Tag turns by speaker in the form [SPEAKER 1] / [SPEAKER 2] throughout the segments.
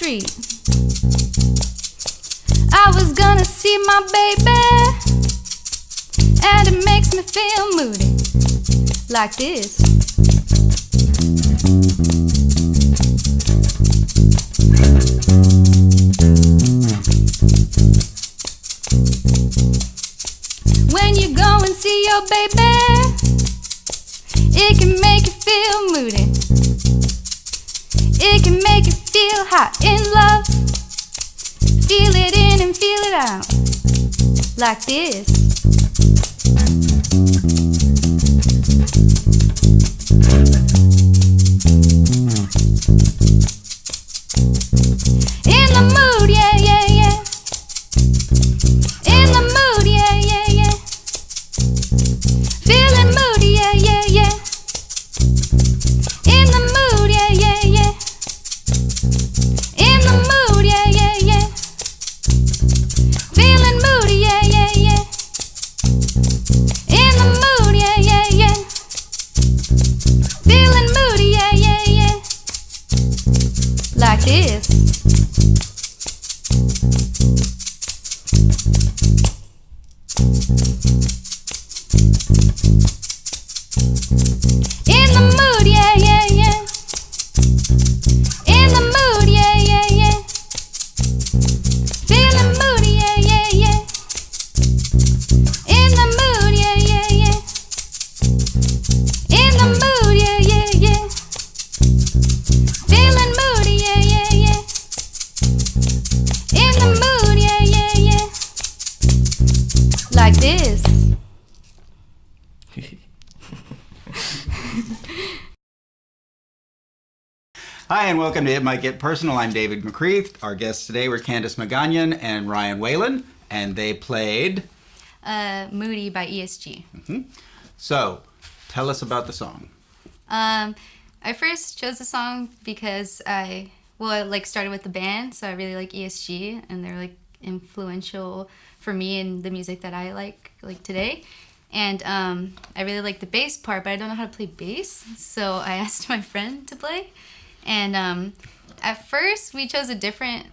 [SPEAKER 1] street. I was gonna see my baby, and it makes me feel moody like this. When you go and see your baby, it can make you feel moody. It can make you feel hot in love. Feel it in and feel it out like this. In the mood, yeah, yeah, yeah. In the mood, yeah, yeah, yeah. Feeling moody, yeah, yeah, yeah. In the mood, yeah, yeah, yeah. In the mood, yeah, yeah, yeah. Feeling moody, yeah, yeah, yeah. In the mood, yeah, yeah, yeah. Feeling moody, yeah, yeah, yeah. Like this. In the mood, yeah, yeah, yeah. In the mood, yeah, yeah, yeah. Feeling moody, yeah, yeah, yeah. In the mood, yeah, yeah, yeah. In the mood, yeah, yeah, yeah. Feeling moody, yeah, yeah, yeah. In the mood, yeah, yeah, yeah. Like this.
[SPEAKER 2] Hi, and welcome to It Might Get Personal. I'm David McCreath. Our guests today were Candace Magaña and Ryan Whelan, and they played
[SPEAKER 1] Moody by ESG.
[SPEAKER 2] So, tell us about the song.
[SPEAKER 1] I first chose the song because I started with the band, so I really like ESG, and they're like influential for me in the music that I like today. And I really like the bass part, but I don't know how to play bass, so I asked my friend to play. And at first we chose a different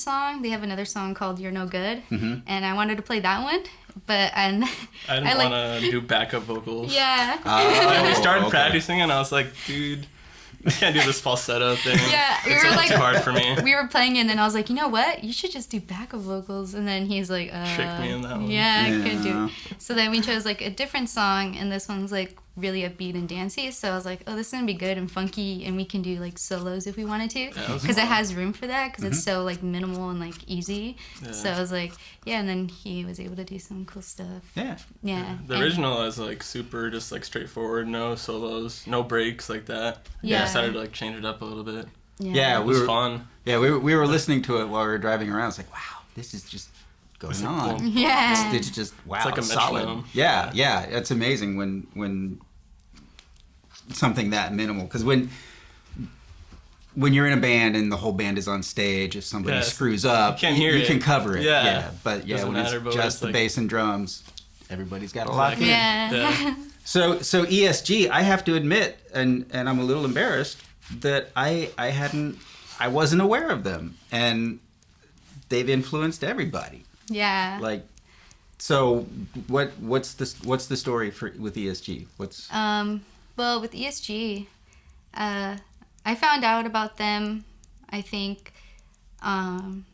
[SPEAKER 1] song. They have another song called "You're No Good," and I wanted to play that one, but
[SPEAKER 3] I didn't want to do backup vocals.
[SPEAKER 1] Yeah.
[SPEAKER 3] And we started practicing, and I was like, dude, I can't do this falsetto thing.
[SPEAKER 1] Yeah,
[SPEAKER 3] it's too hard for me.
[SPEAKER 1] We were playing it, and then I was like, you know what? You should just do backup vocals. And then he's like,
[SPEAKER 3] tricked me in that one.
[SPEAKER 1] Yeah, I couldn't do it. So then we chose like a different song, and this one's like really upbeat and dancey. So I was like, oh, this is gonna be good and funky, and we can do like solos if we wanted to, because it has room for that, because it's so like minimal and like easy. Yeah. So I was like, yeah, and then he was able to do some cool stuff.
[SPEAKER 2] Yeah.
[SPEAKER 3] The original is like super just like straightforward, no solos, no breaks like that.
[SPEAKER 1] Yeah.
[SPEAKER 3] I decided to like change it up a little bit.
[SPEAKER 2] Yeah,
[SPEAKER 3] it was fun.
[SPEAKER 2] Yeah, we were listening to it while we were driving around. It's like, wow, this is just going on.
[SPEAKER 3] Cool.
[SPEAKER 1] Yeah.
[SPEAKER 2] It's just wow,
[SPEAKER 3] it's like a
[SPEAKER 2] solid.
[SPEAKER 3] metronome.
[SPEAKER 2] Yeah, it's amazing when something that minimal, because when you're in a band and the whole band is on stage, if somebody screws up, you can cover it. But when it's just the bass and drums, everybody's got a lot.
[SPEAKER 1] Yeah.
[SPEAKER 2] So ESG, I have to admit, and I'm a little embarrassed that I wasn't aware of them, and they've influenced everybody.
[SPEAKER 1] Yeah.
[SPEAKER 2] Like, so what's the story with ESG?
[SPEAKER 1] Well, with ESG, I found out about them, I think, on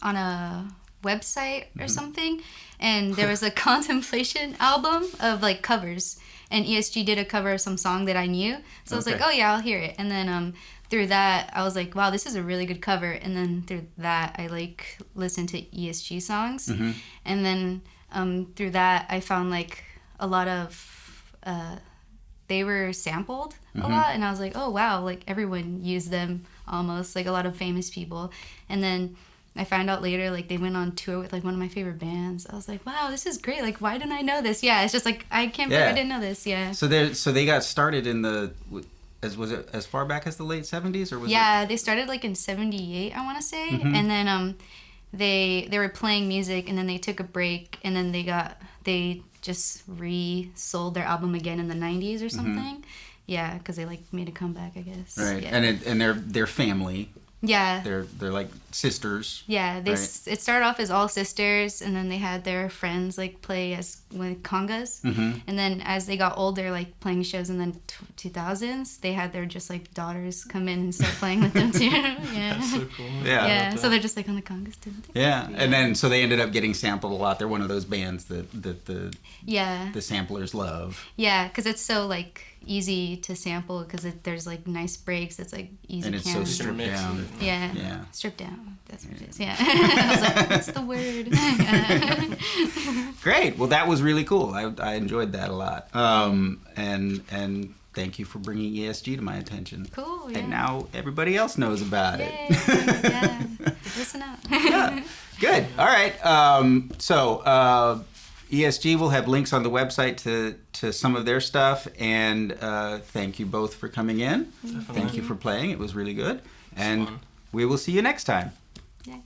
[SPEAKER 1] a website or something, and there was a contemplation album of like covers, and ESG did a cover of some song that I knew, so I was like, oh yeah, I'll hear it. And then through that, I was like, wow, this is a really good cover. And then through that, I like listened to ESG songs, and then through that, I found like a lot of they were sampled a lot, and I was like, oh wow, like everyone used them almost, like a lot of famous people. And then I found out later, like they went on tour with like one of my favorite bands. I was like, wow, this is great. Like, why didn't I know this? Yeah, it's just like, I can't believe I didn't know this. Yeah.
[SPEAKER 2] So they got started in was it as far back as the late 70s, or was
[SPEAKER 1] it? They started like in 78, I want to say. And then they were playing music, and then they took a break, and then they just re-sold their album again in the 90s or something. Yeah, because they like made a comeback, I guess.
[SPEAKER 2] Right.
[SPEAKER 1] Yeah.
[SPEAKER 2] And their family
[SPEAKER 1] Yeah.
[SPEAKER 2] They're like sisters.
[SPEAKER 1] Yeah, it started off as all sisters, and then they had their friends like play as congas, and then as they got older, like playing shows in the 2000s, they had their just like daughters come in and start playing with them too. Yeah,
[SPEAKER 3] that's so cool.
[SPEAKER 1] Yeah, so they're just like on the congas too.
[SPEAKER 2] Yeah, and then so they ended up getting sampled a lot. They're one of those bands that the samplers love.
[SPEAKER 1] Yeah, because it's so like easy to sample because there's like nice breaks. It's like easy.
[SPEAKER 2] And it's so stripped down.
[SPEAKER 1] Yeah. Stripped down. That's what it is. Yeah. I was like, what's the word?
[SPEAKER 2] Great. Well, that was really cool. I enjoyed that a lot. And thank you for bringing ESG to my attention.
[SPEAKER 1] Cool. Yeah.
[SPEAKER 2] And now everybody else knows about it.
[SPEAKER 1] Yeah. Listen up.
[SPEAKER 2] Yeah. Good. All right. So ESG will have links on the website to some of their stuff. And thank you both for coming in. Thank you for playing. It was really good. And we will see you next time.
[SPEAKER 1] Yeah.